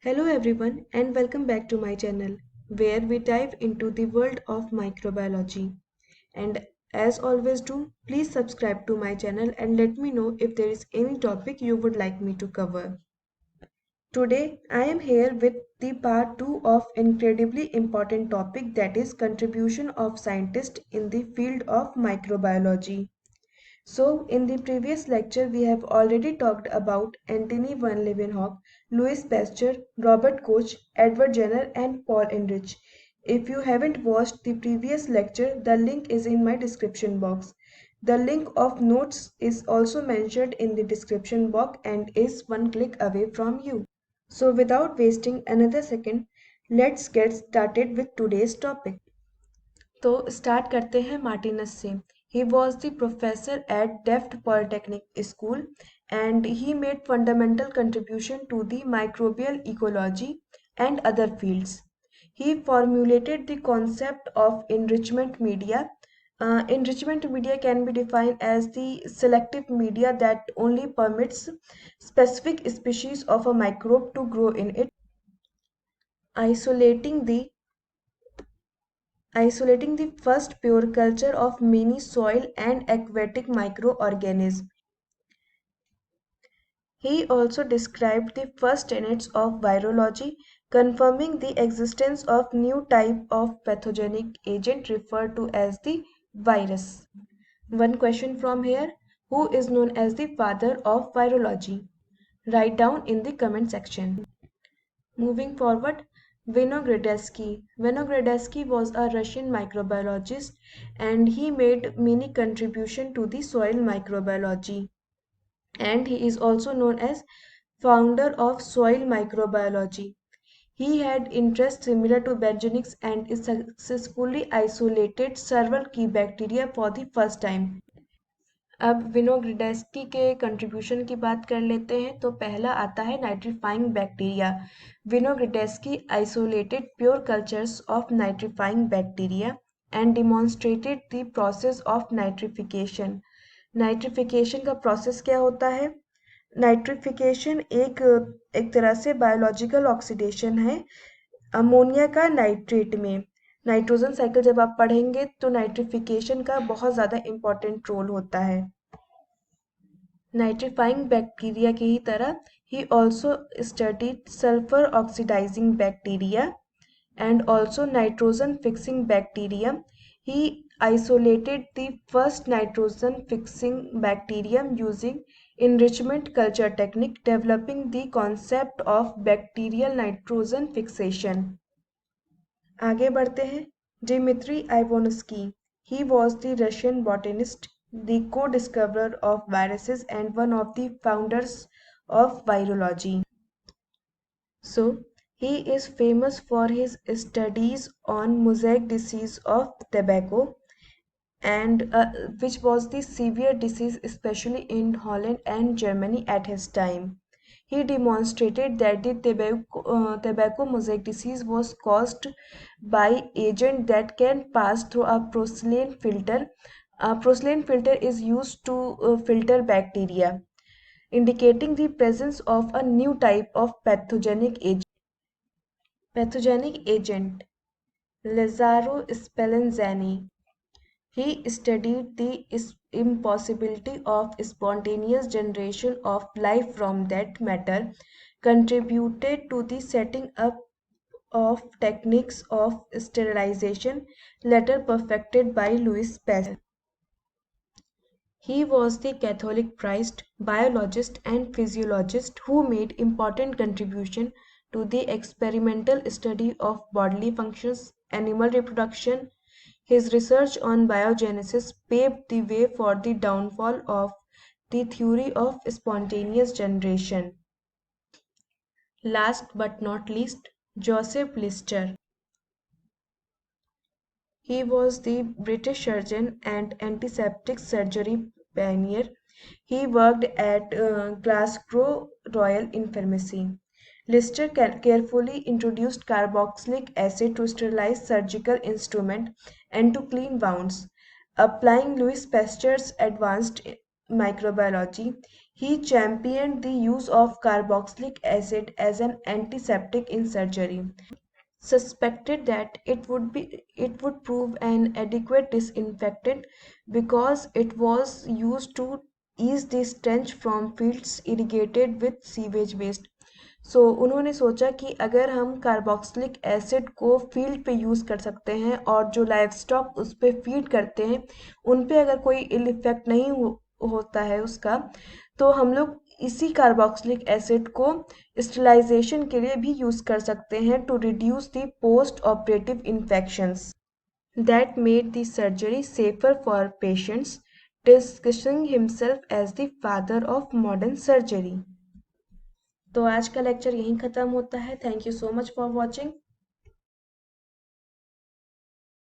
Hello everyone and welcome back to my channel where we dive into the world of microbiology. And as always please subscribe to my channel and let me know if there is any topic you would like me to cover. Today I am here with the part 2 of incredibly important topic, that is contribution of scientists in the field of microbiology. So, in the previous lecture, we have already talked about Antony van Leeuwenhoek, Louis Pasteur, Robert Koch, Edward Jenner, and Paul Ehrlich. If you haven't watched the previous lecture, the link is in my description box. The link of notes is also mentioned in the description box and is one click away from you. So, without wasting another second, let's get started with today's topic. तो start करते हैं Martinez से. He was the professor at Delft Polytechnic School and he made fundamental contribution to the microbial ecology and other fields. He formulated the concept of enrichment media. Enrichment media can be defined as the selective media that only permits specific species of a microbe to grow in it, isolating the isolating the first pure culture of many soil and aquatic microorganisms. He also described the first tenets of virology, confirming the existence of new type of pathogenic agent referred to as the virus. One question from here: who is known as the father of virology? Write down in the comment section. Moving forward, Vinogradesky. Vinogradesky was a Russian microbiologist and he made many contributions to the soil microbiology. And he is also known as founder of soil microbiology. He had interests similar to Benjanics and successfully isolated several key bacteria for the first time. अब विनोग्रेडेस्की के contribution की बात कर लेते हैं. तो पहला आता है nitrifying bacteria. Winogradsky isolated pure cultures of nitrifying bacteria and demonstrated the process of nitrification. Nitrification का प्रोसेस क्या होता है? नाइट्रिफिकेशन एक तरह से बायोलॉजिकल ऑक्सीडेशन है अमोनिया का नाइट्रेट में. नाइट्रोजन साइकिल जब आप पढ़ेंगे तो नाइट्रिफिकेशन का बहुत ज़्यादा इम्पोर्टेंट रोल होता है. नाइट्रीफाइंग बैक्टीरिया की ही तरह ही also studied sulphur oxidising bacteria and also nitrogen fixing bacterium. He isolated the first nitrogen fixing bacterium using enrichment culture technique, developing the concept of bacterial nitrogen fixation. आगे बढ़ते हैं. Dmitry Ivanovsky. He was the Russian botanist, the co-discoverer of viruses and one of the founders of virology. So, he is famous for his studies on mosaic disease of tobacco, and which was the severe disease especially in Holland and Germany at his time. He demonstrated that the tobacco mosaic disease was caused by agent that can pass through a porcelain filter. A porcelain filter is used to filter bacteria, indicating the presence of a new type of pathogenic agent. Lazzaro Spallanzani. He studied the impossibility of spontaneous generation of life from dead matter, contributed to the setting up of techniques of sterilization later perfected by Louis Pasteur. He was the Catholic priest, biologist and physiologist who made important contribution to the experimental study of bodily functions, animal reproduction. His research on biogenesis paved the way for the downfall of the theory of spontaneous generation. Last but not least, Joseph Lister. He was the British surgeon and antiseptic surgery pioneer. He worked at Glasgow Royal Infirmary. Lister carefully introduced carboxylic acid to sterilize surgical instruments and to clean wounds. Applying Louis Pasteur's advanced microbiology, He championed the use of carboxylic acid as an antiseptic in surgery, suspected that it would prove an adequate disinfectant because it was used to ease the stench from fields irrigated with sewage waste. उन्होंने सोचा कि अगर हम carboxylic acid को field पे use कर सकते हैं और जो लाइव स्टॉक उस पे फीड करते हैं उन पे अगर कोई इल इफेक्ट नहीं होता है उसका, तो हम लोग इसी कार्बोक्सिलिक एसिड को स्टरलाइजेशन के लिए भी यूज़ कर सकते हैं to reduce the post operative infections that made the surgery safer for patients, discussing himself as the father of modern surgery। तो आज का लेक्चर यहीं ख़त्म होता है। Thank you so much for watching.